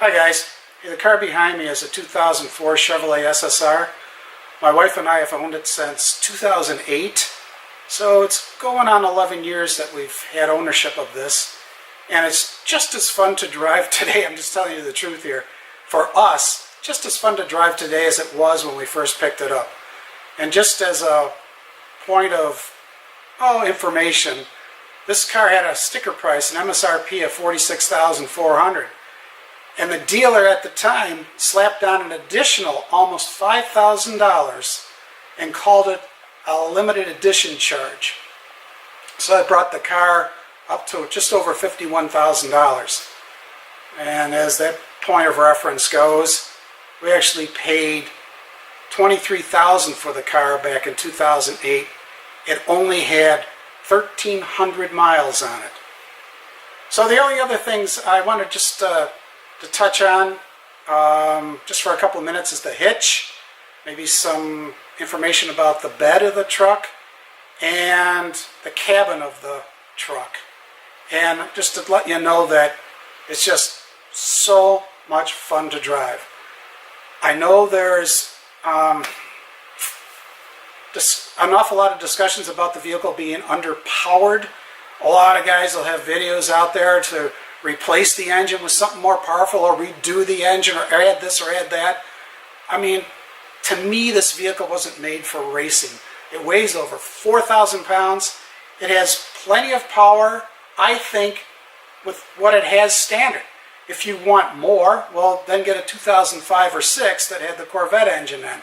Hi guys, the car behind me is a 2004 Chevrolet SSR. My wife and I have owned it since 2008, so it's going on 11 years that we've had ownership of this, and it's just as fun to drive today. I'm just telling you the truth here. For us, just as fun to drive today as it was when we first picked it up. And just as a point of information, this car had a sticker price, an MSRP of $46,400. And the dealer at the time slapped on an additional almost $5,000 and called it a limited edition charge. So that brought the car up to just over $51,000. And as that point of reference goes, we actually paid $23,000 for the car back in 2008. It only had 1,300 miles on it. So the only other things I want to just to touch on just for a couple of minutes is the hitch, maybe some information about the bed of the truck and the cabin of the truck, and just to let you know that it's just so much fun to drive. I know there's just an awful lot of discussions about the vehicle being underpowered. A lot of guys will have videos out there to replace the engine with something more powerful, or redo the engine, or add this or add that. I mean, to me, this vehicle wasn't made for racing. It weighs over 4,000 pounds. It has plenty of power, I think, with what it has standard. If you want more, well, then get a 2005 or 6 that had the Corvette engine in.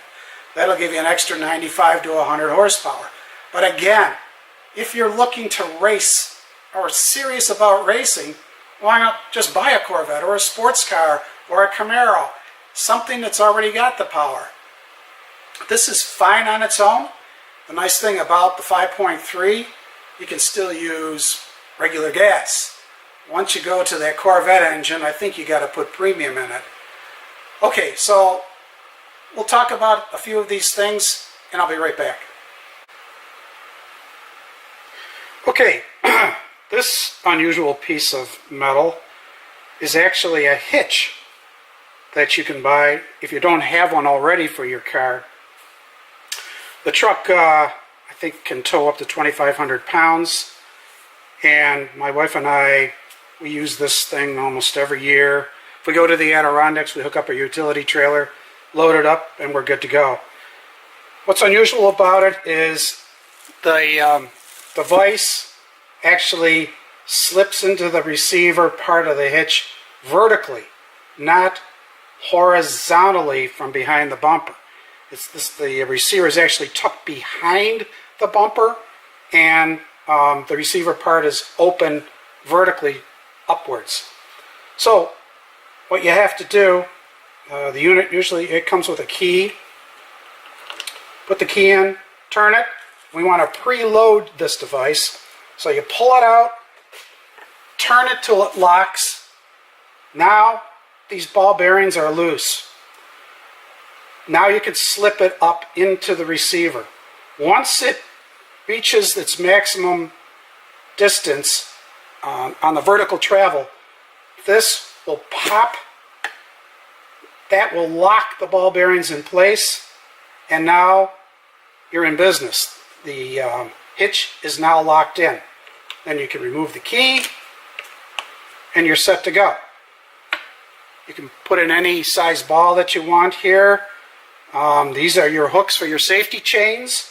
That'll give you an extra 95 to 100 horsepower. But again, if you're looking to race or serious about racing, why not just buy a Corvette or a sports car or a Camaro, something that's already got the power. This is fine on its own. The nice thing about the 5.3, you can still use regular gas. Once you go to that Corvette engine, I think you got to put premium in it. Okay, so we'll talk about a few of these things, and I'll be right back. Okay. This unusual piece of metal is actually a hitch that you can buy if you don't have one already for your car. The truck, I think, can tow up to 2,500 pounds, and my wife and I, we use this thing almost every year. If we go to the Adirondacks, we hook up a utility trailer, load it up, and we're good to go. What's unusual about it is the vise actually slips into the receiver part of the hitch vertically, not horizontally from behind the bumper. The receiver is actually tucked behind the bumper, and the receiver part is open vertically upwards. So what you have to do, the unit usually it comes with a key. Put the key in, turn it. We want to preload this device. So you pull it out, turn it till it locks. Now these ball bearings are loose. Now you can slip it up into the receiver. Once it reaches its maximum distance on the vertical travel, this will pop. That will lock the ball bearings in place, and now you're in business. The hitch is now locked in. Then you can remove the key and you're set to go. You can put in any size ball that you want here. These are your hooks for your safety chains.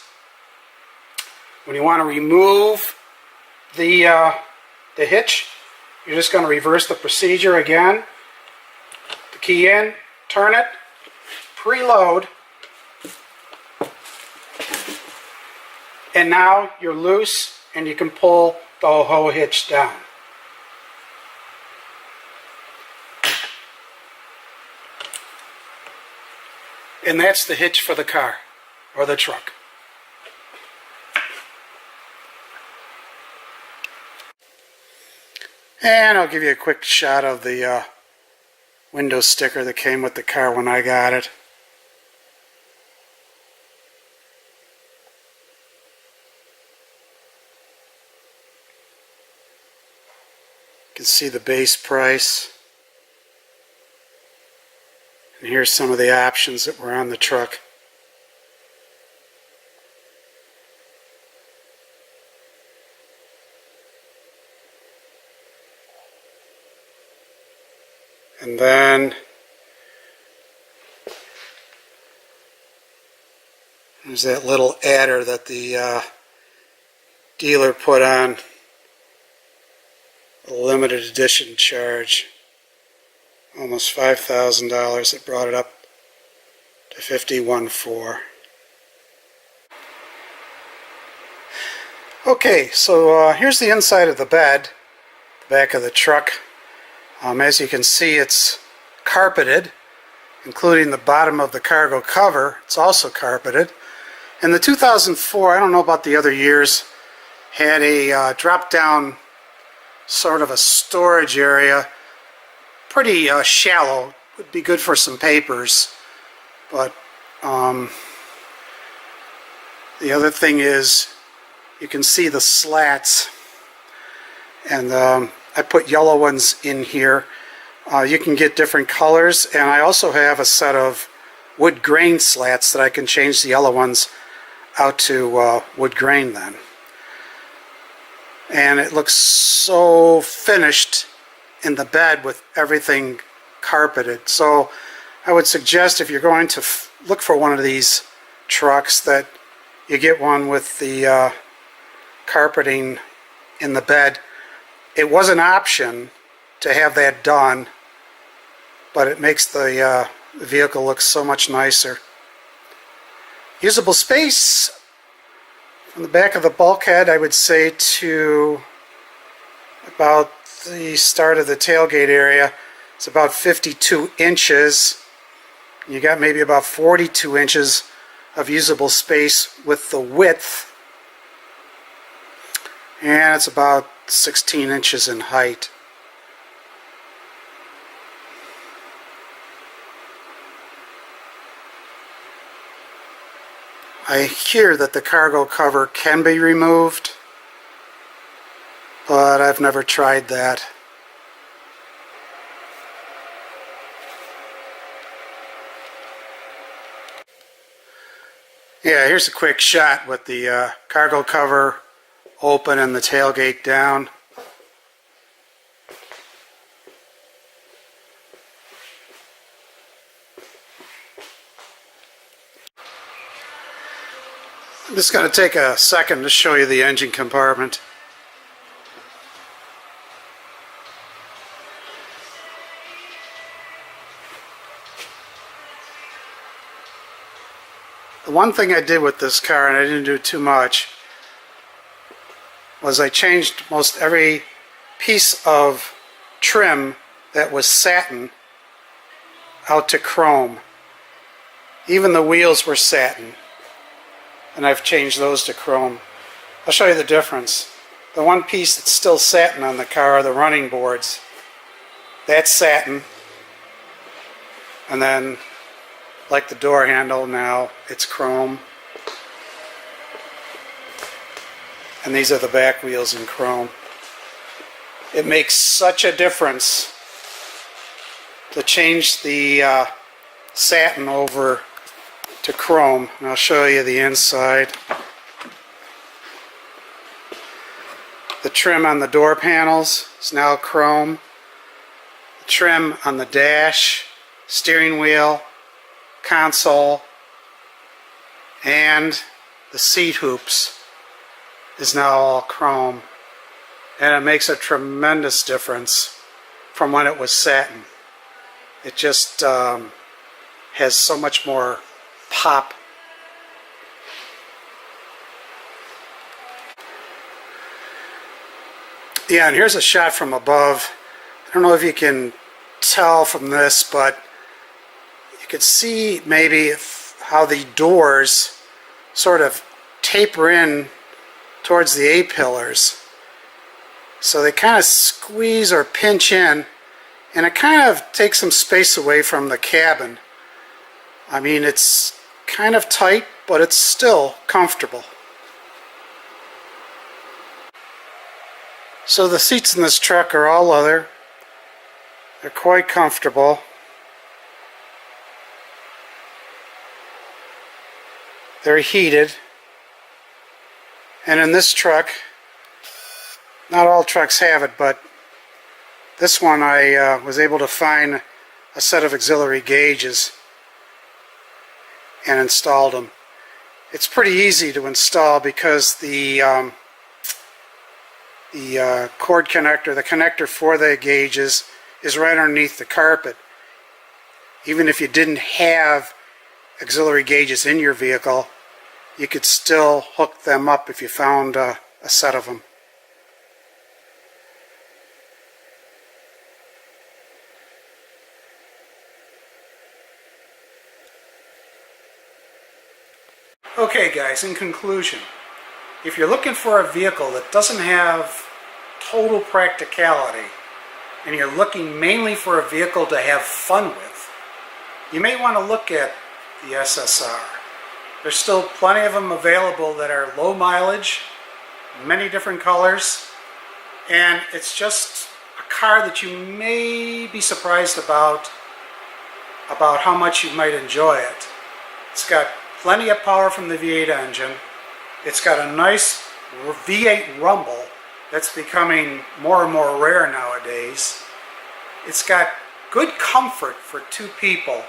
When you want to remove the hitch, you're just going to reverse the procedure again. The key in, turn it, preload, and now you're loose and you can pull the whole hitch down. And that's the hitch for the car or the truck. And I'll give you a quick shot of the window sticker that came with the car when I got it. You can see the base price. And here's some of the options that were on the truck. And then there's that little adder that the dealer put on, a limited edition charge. Almost $5,000. It brought it up to $51,400. Okay, so here's the inside of the bed, the back of the truck. As you can see, it's carpeted, including the bottom of the cargo cover. It's also carpeted. And the 2004, I don't know about the other years, had a drop-down sort of a storage area, pretty shallow. Would be good for some papers. But the other thing is, you can see the slats, and I put yellow ones in here. You can get different colors, and I also have a set of wood grain slats that I can change the yellow ones out to wood grain then. And it looks so finished in the bed with everything carpeted. So I would suggest, if you're going to look for one of these trucks, that you get one with the carpeting in the bed. It was an option to have that done, but it makes the vehicle look so much nicer. Usable space from the back of the bulkhead, I would say, to about the start of the tailgate area, it's about 52 inches. You got maybe about 42 inches of usable space with the width, and it's about 16 inches in height. I hear that the cargo cover can be removed, but I've never tried that. Yeah, here's a quick shot with the cargo cover open and the tailgate down. I'm just going to take a second to show you the engine compartment. The one thing I did with this car, and I didn't do too much, was I changed most every piece of trim that was satin out to chrome. Even the wheels were satin, and I've changed those to chrome. I'll show you the difference. The one piece that's still satin on the car are the running boards. That's satin, and then like the door handle now, it's chrome. And these are the back wheels in chrome. It makes such a difference to change the satin over to chrome. And I'll show you the inside. The trim on the door panels is now chrome. The trim on the dash, steering wheel, console, and the seat hoops is now all chrome, and it makes a tremendous difference from when it was satin. It just has so much more pop. Yeah, and here's a shot from above. I don't know if you can tell from this, but you could see maybe how the doors sort of taper in towards the A-pillars. So they kind of squeeze or pinch in, and it kind of takes some space away from the cabin. I mean, it's kind of tight, but it's still comfortable. So the seats in this truck are all leather. They're quite comfortable. They're heated. And in this truck, not all trucks have it, but this one I was able to find a set of auxiliary gauges and installed them. It's pretty easy to install because the cord connector, the connector for the gauges, is right underneath the carpet. Even if you didn't have auxiliary gauges in your vehicle, you could still hook them up if you found a set of them. Okay guys, in conclusion, if you're looking for a vehicle that doesn't have total practicality and you're looking mainly for a vehicle to have fun with, you may want to look at the SSR. There's still plenty of them available that are low mileage, many different colors, and it's just a car that you may be surprised about how much you might enjoy it. It's got plenty of power from the V8 engine. It's got a nice V8 rumble that's becoming more and more rare nowadays. It's got good comfort for two people.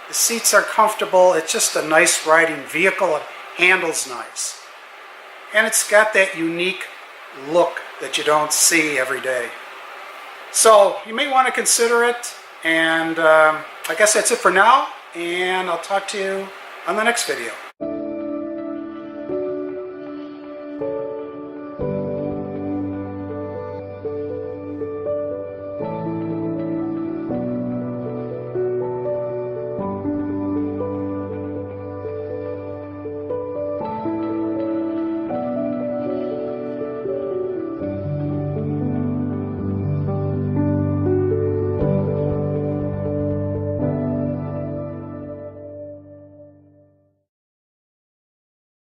The seats are comfortable. It's just a nice riding vehicle. It handles nice. And it's got that unique look that you don't see every day. So you may want to consider it. And I guess that's it for now. And I'll talk to you on the next video.